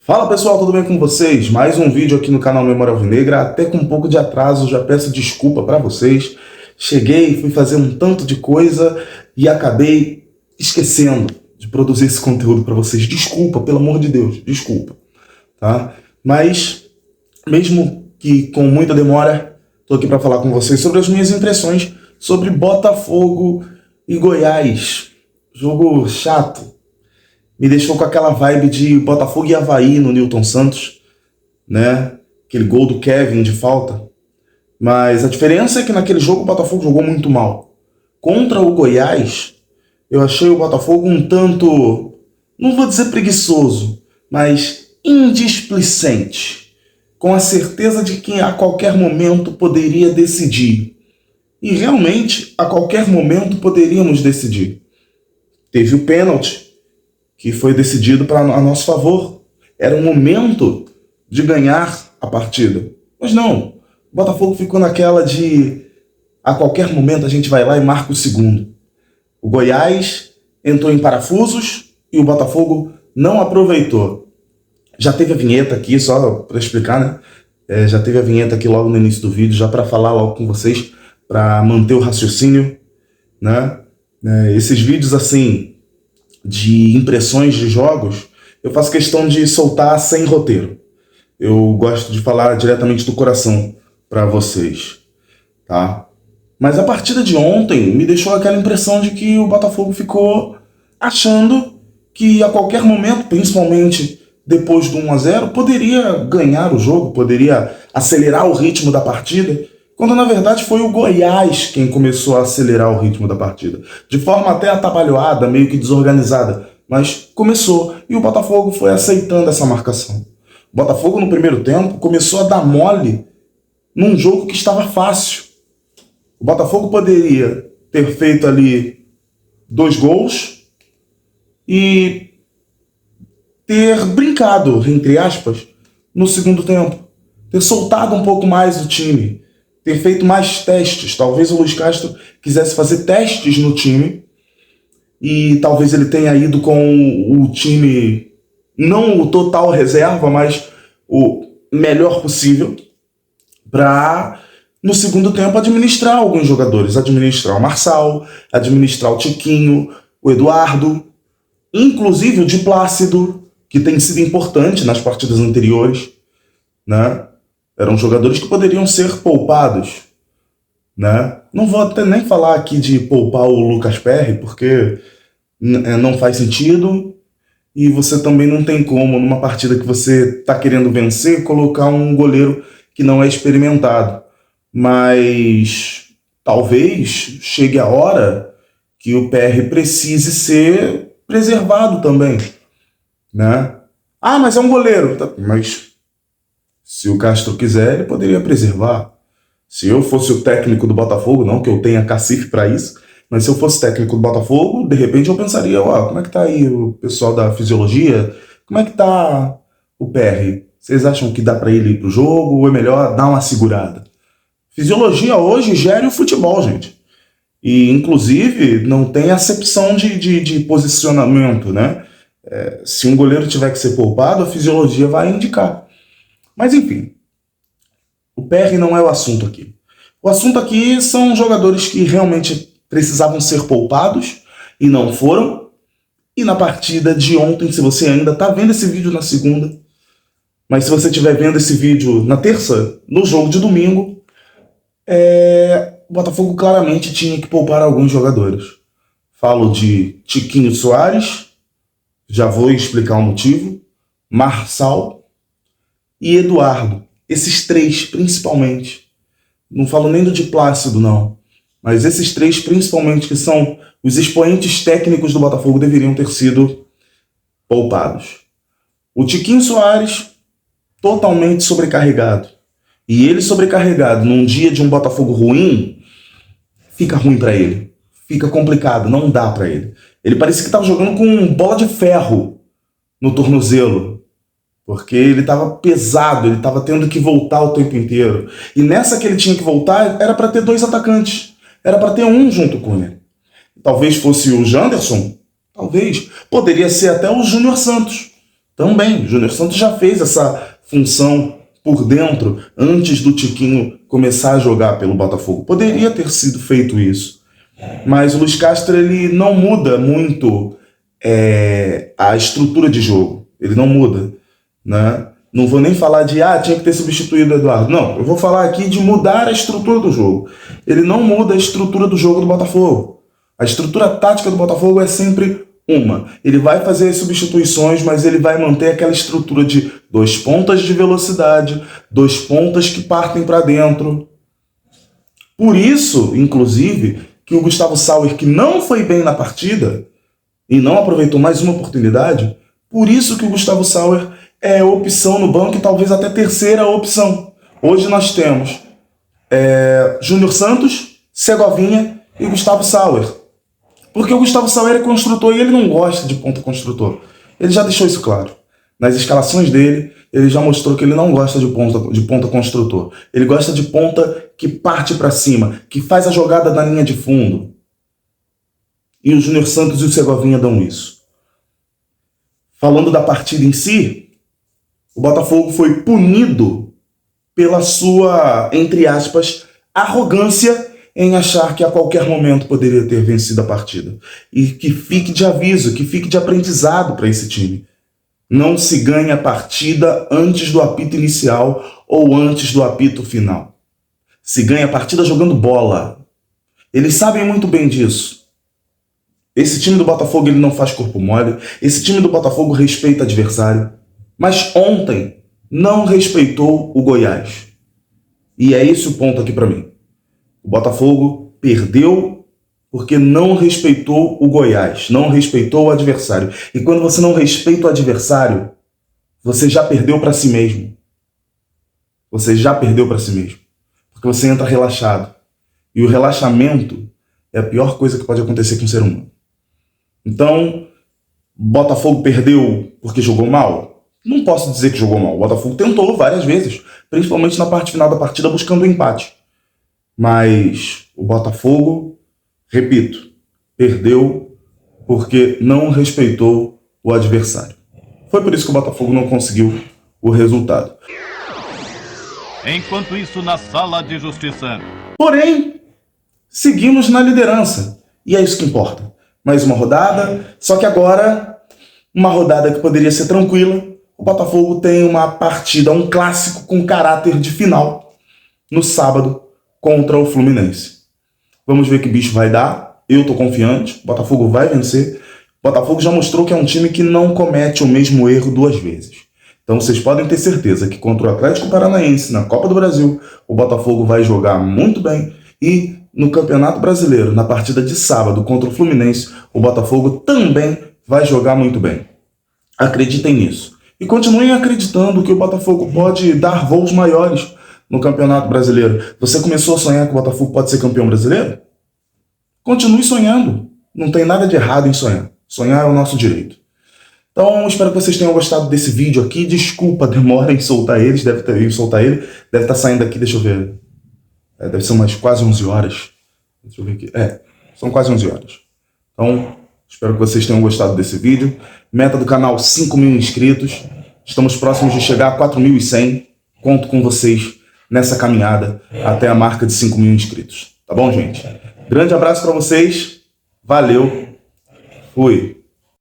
Fala pessoal, tudo bem com vocês? Mais um vídeo aqui no canal Memória Alvinegra, até com um pouco de atraso, já peço desculpa para vocês. Cheguei, fui fazer um tanto de coisa e acabei esquecendo de produzir esse conteúdo para vocês. Desculpa, pelo amor de Deus, desculpa, tá? Mas, mesmo que com muita demora, estou aqui para falar com vocês sobre as minhas impressões sobre Botafogo e Goiás. Jogo chato. Me deixou com aquela vibe de Botafogo e Avaí no Newton Santos, né? Aquele gol do Kevin de falta. Mas a diferença é que naquele jogo o Botafogo jogou muito mal. Contra o Goiás, eu achei o Botafogo um tanto, não vou dizer preguiçoso, mas indisplicente. Com a certeza de que a qualquer momento poderia decidir. E realmente, a qualquer momento poderíamos decidir. Teve o pênalti, que foi decidido a nosso favor. Era o momento de ganhar a partida. Mas não, o Botafogo ficou naquela de a qualquer momento a gente vai lá e marca o segundo. O Goiás entrou em parafusos e o Botafogo não aproveitou. Já teve a vinheta aqui, só para explicar, né? Já teve a vinheta aqui logo no início do vídeo, já para falar logo com vocês, para manter o raciocínio, né? Esses vídeos assim de impressões de jogos, eu faço questão de soltar sem roteiro. Eu gosto de falar diretamente do coração para vocês, tá? Mas a partida de ontem me deixou aquela impressão de que o Botafogo ficou achando que a qualquer momento, principalmente depois do 1-0, poderia ganhar o jogo, poderia acelerar o ritmo da partida, quando na verdade foi o Goiás quem começou a acelerar o ritmo da partida. De forma até atabalhoada, meio que desorganizada, mas começou e o Botafogo foi aceitando essa marcação. O Botafogo no primeiro tempo começou a dar mole num jogo que estava fácil. O Botafogo poderia ter feito ali 2 gols e ter brincado, entre aspas, no segundo tempo. Ter soltado um pouco mais o time. Ter feito mais testes. Talvez o Luiz Castro quisesse fazer testes no time e talvez ele tenha ido com o time, não o total reserva, mas o melhor possível para, no segundo tempo, administrar alguns jogadores. Administrar o Marçal, administrar o Tiquinho, o Eduardo, inclusive o Di Plácido, que tem sido importante nas partidas anteriores, né? Eram jogadores que poderiam ser poupados, né? Não vou até nem falar aqui de poupar o Lucas Perry, porque não faz sentido. E você também não tem como, numa partida que você está querendo vencer, colocar um goleiro que não é experimentado. Mas talvez chegue a hora que o PR precise ser preservado também, né? Ah, mas é um goleiro. Mas se o Castro quiser, ele poderia preservar. Se eu fosse o técnico do Botafogo, não que eu tenha cacife para isso, mas se eu fosse técnico do Botafogo, de repente eu pensaria, como é que tá aí o pessoal da fisiologia? Como é que tá o PR? Vocês acham que dá para ele ir pro jogo ou é melhor dar uma segurada? Fisiologia hoje gere o futebol, gente. E, inclusive, não tem acepção de posicionamento, né? Se um goleiro tiver que ser poupado, a fisiologia vai indicar. Mas enfim, o PR não é o assunto aqui. O assunto aqui são jogadores que realmente precisavam ser poupados e não foram. E na partida de ontem, se você ainda está vendo esse vídeo na segunda, mas se você estiver vendo esse vídeo na terça, no jogo de domingo, o Botafogo claramente tinha que poupar alguns jogadores. Falo de Tiquinho Soares, já vou explicar o motivo, Marçal e Eduardo. Esses 3, principalmente. Não falo nem do Di Plácido, não. Mas esses 3, principalmente, que são os expoentes técnicos do Botafogo, deveriam ter sido poupados. O Tiquinho Soares, totalmente sobrecarregado. E ele sobrecarregado num dia de um Botafogo ruim, fica ruim para ele. Fica complicado, não dá para ele. Ele parecia que estava jogando com bola de ferro no tornozelo. Porque ele estava pesado, ele estava tendo que voltar o tempo inteiro. E nessa que ele tinha que voltar, era para ter 2 atacantes. Era para ter um junto com ele. Talvez fosse o Janderson, talvez. Poderia ser até o Júnior Santos. Também, o Júnior Santos já fez essa função por dentro antes do Tiquinho começar a jogar pelo Botafogo. Poderia ter sido feito isso. Mas o Luiz Castro, ele não muda muito a estrutura de jogo. Ele não muda, né? Não vou nem falar de, tinha que ter substituído o Eduardo. Não, eu vou falar aqui de mudar a estrutura do jogo. Ele não muda a estrutura do jogo do Botafogo. A estrutura tática do Botafogo é sempre uma. Ele vai fazer as substituições, mas ele vai manter aquela estrutura de 2 pontas de velocidade, 2 pontas que partem para dentro. Por isso, inclusive, que o Gustavo Sauer, que não foi bem na partida e não aproveitou mais uma oportunidade, por isso que o Gustavo Sauer é opção no banco e talvez até terceira opção. Hoje nós temos Júnior Santos, Segovinha e Gustavo Sauer. Porque o Gustavo Sauer é construtor e ele não gosta de ponta construtor. Ele já deixou isso claro. Nas escalações dele, ele já mostrou que ele não gosta de ponta construtor. Ele gosta de ponta que parte para cima, que faz a jogada na linha de fundo. E o Júnior Santos e o Segovinha dão isso. Falando da partida em si, o Botafogo foi punido pela sua, entre aspas, arrogância em achar que a qualquer momento poderia ter vencido a partida. E que fique de aviso, que fique de aprendizado para esse time. Não se ganha a partida antes do apito inicial ou antes do apito final. Se ganha a partida jogando bola. Eles sabem muito bem disso. Esse time do Botafogo ele não faz corpo mole. Esse time do Botafogo respeita o adversário. Mas ontem não respeitou o Goiás. E é esse o ponto aqui para mim. O Botafogo perdeu porque não respeitou o Goiás, não respeitou o adversário. E quando você não respeita o adversário, você já perdeu para si mesmo. Você já perdeu para si mesmo. Porque você entra relaxado. E o relaxamento é a pior coisa que pode acontecer com um ser humano. Então, o Botafogo perdeu porque jogou mal? Não posso dizer que jogou mal. O Botafogo tentou várias vezes, principalmente na parte final da partida, buscando o empate. Mas o Botafogo, repito, perdeu porque não respeitou o adversário. Foi por isso que o Botafogo não conseguiu o resultado. Enquanto isso, na sala de justiça. Porém, seguimos na liderança. E é isso que importa. Mais uma rodada, só que agora, uma rodada que poderia ser tranquila, o Botafogo tem uma partida, um clássico com caráter de final, no sábado, contra o Fluminense. Vamos ver que bicho vai dar. Eu tô confiante. O Botafogo vai vencer. O Botafogo já mostrou que é um time que não comete o mesmo erro 2 vezes. Então vocês podem ter certeza que contra o Atlético Paranaense na Copa do Brasil, o Botafogo vai jogar muito bem. E no Campeonato Brasileiro, na partida de sábado contra o Fluminense, o Botafogo também vai jogar muito bem. Acreditem nisso. E continuem acreditando que o Botafogo pode dar voos maiores no Campeonato Brasileiro. Você começou a sonhar que o Botafogo pode ser campeão brasileiro? Continue sonhando. Não tem nada de errado em sonhar. Sonhar é o nosso direito. Então, espero que vocês tenham gostado desse vídeo aqui. Desculpa a demora em soltar eles. Deve estar saindo aqui, deixa eu ver. Deve ser umas quase 11 horas. Deixa eu ver aqui. São quase 11 horas. Então, espero que vocês tenham gostado desse vídeo. Meta do canal, 5.000 inscritos. Estamos próximos de chegar a 4.100. Conto com vocês nessa caminhada até a marca de 5.000 inscritos. Tá bom, gente? Grande abraço para vocês. Valeu. Fui.